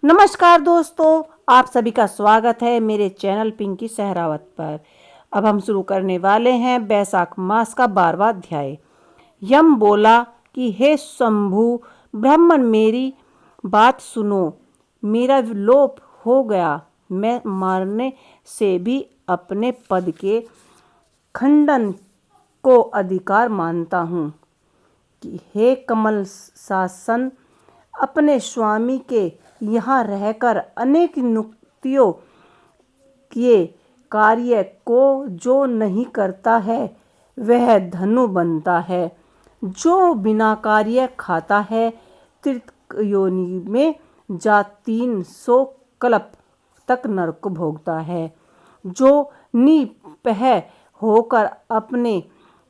नमस्कार दोस्तों, आप सभी का स्वागत है मेरे चैनल पिंकी सहरावत पर। अब हम शुरू करने वाले हैं बैसाख मास का 12वां अध्याय। यम बोला कि हे शंभु ब्राह्मण, मेरी बात सुनो। मेरा विलोप हो गया। मैं मारने से भी अपने पद के खंडन को अधिकार मानता हूँ कि हे कमल शासन, अपने स्वामी के यहाँ रहकर अनेक नियुक्तियों किए कार्य को जो नहीं करता है वह धनु बनता है। जो बिना कार्य खाता है तीर्थ योनि में जा 300 कल्प तक नरक भोगता है। जो निपह होकर अपने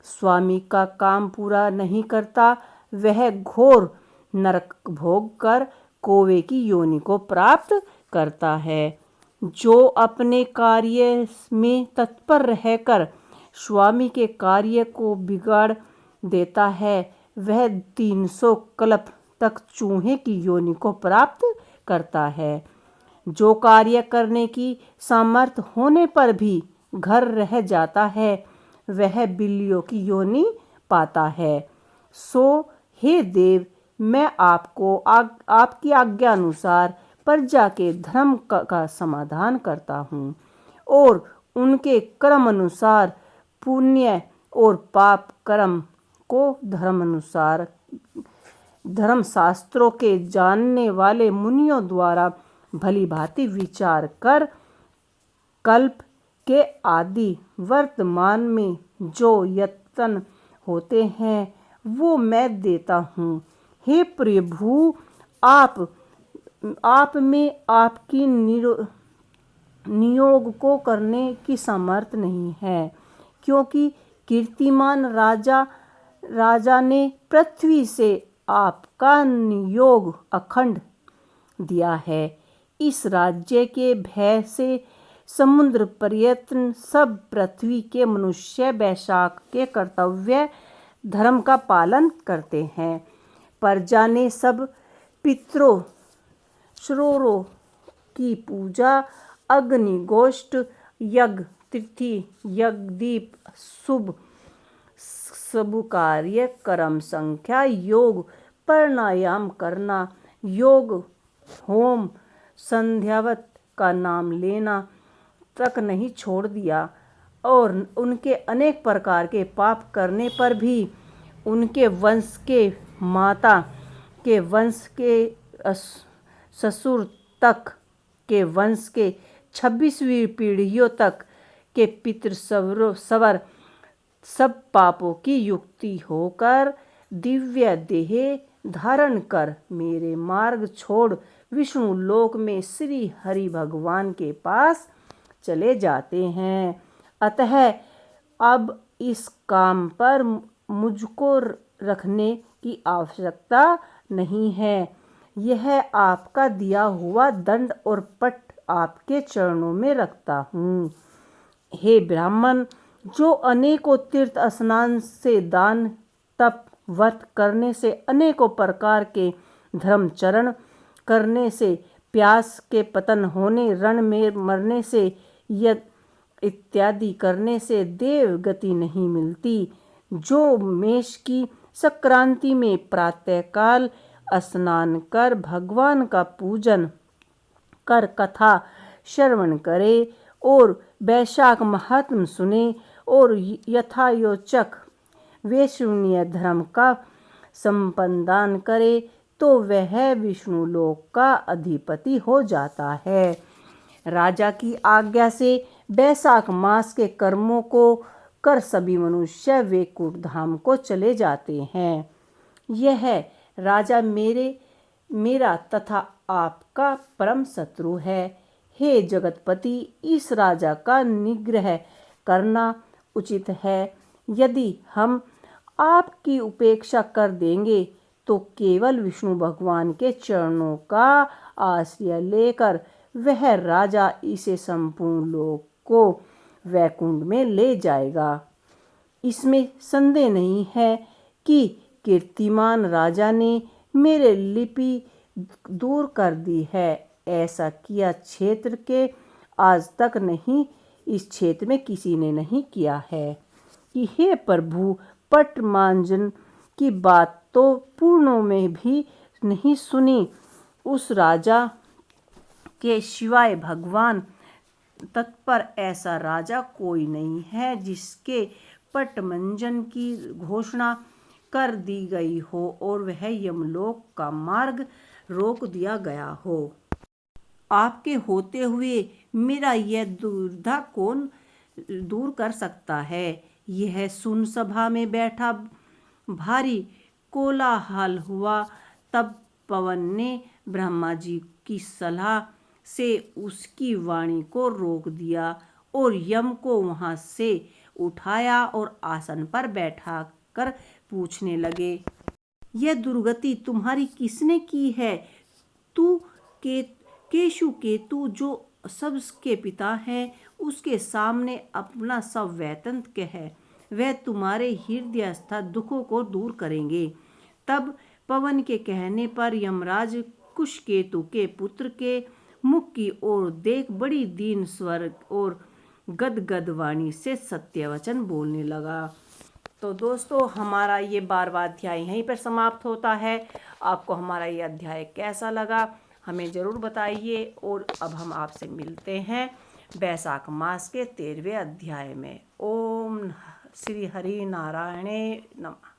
स्वामी का काम पूरा नहीं करता वह घोर नरक भोग कर कौवे की योनि को प्राप्त करता है। जो अपने कार्य में तत्पर रहकर स्वामी के कार्य को बिगाड़ देता है वह 300 कल्प तक चूहे की योनि को प्राप्त करता है। जो कार्य करने की सामर्थ्य होने पर भी घर रह जाता है वह बिल्लियों की योनि पाता है। सो हे देव, मैं आपको आपकी आज्ञा अनुसार प्रजा के धर्म का समाधान करता हूँ और उनके कर्म अनुसार पुण्य और पाप कर्म को धर्म शास्त्रों के जानने वाले मुनियों द्वारा भली भांति विचार कर कल्प के आदि वर्तमान में जो यत्न होते हैं वो मैं देता हूँ। हे प्रभु, आप में आपकी नियोग को करने की सामर्थ्य नहीं है, क्योंकि कीर्तिमान राजा ने पृथ्वी से आपका नियोग अखंड दिया है। इस राज्य के भय से समुद्र पर्यटन सब पृथ्वी के मनुष्य बैसाख के कर्तव्य धर्म का पालन करते हैं। प्रजा ने सब पितरों शरों की पूजा, अग्निगोष्ठ यज्ञ, तिथि यज्ञदीप, शुभ कार्य, कर्म संख्या, योग, प्राणायाम करना, योग, होम, संध्यावत का नाम लेना तक नहीं छोड़ दिया। और उनके अनेक प्रकार के पाप करने पर भी उनके वंश के माता के वंश के ससुर तक के वंश के 26वीं पीढ़ियों तक के पितृ सवर सब पापों की युक्ति होकर दिव्य देह धारण कर मेरे मार्ग छोड़ विष्णु लोक में श्री हरि भगवान के पास चले जाते हैं। अतः अब इस काम पर मुझको रखने की आवश्यकता नहीं है। यह आपका दिया हुआ दंड और पट आपके चरणों में रखता हूँ। हे ब्राह्मण, जो अनेकों तीर्थ स्नान से, दान तप व्रत करने से, अनेकों प्रकार के धर्मचरण करने से, प्यास के पतन होने, रण में मरने से इत्यादि करने से देव गति नहीं मिलती, जो मेष की संक्रांति में प्रातःकाल स्नान कर भगवान का पूजन कर कथा श्रवण करे और बैसाख महात्म सुने और यथायोचक वैष्णवीय धर्म का संपादन करे तो वह विष्णु लोक का अधिपति हो जाता है। राजा की आज्ञा से बैसाख मास के कर्मों को कर सभी मनुष्य वैकुंठ धाम को चले जाते हैं। यह राजा मेरा तथा आपका परम शत्रु है। हे जगतपति, इस राजा का निग्रह करना उचित है। यदि हम आपकी उपेक्षा कर देंगे तो केवल विष्णु भगवान के चरणों का आश्रय लेकर वह राजा इसे संपूर्ण लोक को वैकुंठ में ले जाएगा। इसमें संदेह नहीं है कि कीर्तिमान राजा ने मेरे लिपि दूर कर दी है। ऐसा किया क्षेत्र के आज तक नहीं, इस क्षेत्र में किसी ने नहीं किया है कि हे प्रभु, पट मांजन की बात तो पूर्णों में भी नहीं सुनी। उस राजा के सिवाय भगवान तत्पर ऐसा राजा कोई नहीं है जिसके पटमंजन की घोषणा कर दी गई हो और वह यमलोक का मार्ग रोक दिया गया हो। आपके होते हुए मेरा यह दुविधा कौन दूर कर सकता है। यह सुन सभा में बैठा भारी कोलाहल हुआ। तब पवन ने ब्रह्मा जी की सलाह से उसकी वाणी को रोक दिया और यम को वहां से उठाया और आसन पर बैठा कर पूछने लगे, यह दुर्गति तुम्हारी किसने की है। तू के केशु केतु जो सबके पिता है, उसके सामने अपना सब वैतंत कह, वह तुम्हारे हृदयस्थ दुखों को दूर करेंगे। तब पवन के कहने पर यमराज कुशकेतु के पुत्र के मुख की ओर देख बड़ी दीन स्वर और गदगद वाणी से सत्यवचन बोलने लगा। तो दोस्तों, हमारा ये 12वां अध्याय यहीं पर समाप्त होता है। आपको हमारा ये अध्याय कैसा लगा हमें ज़रूर बताइए और अब हम आपसे मिलते हैं बैसाख मास के 13वें अध्याय में। ओम श्री हरि नारायणे नमः।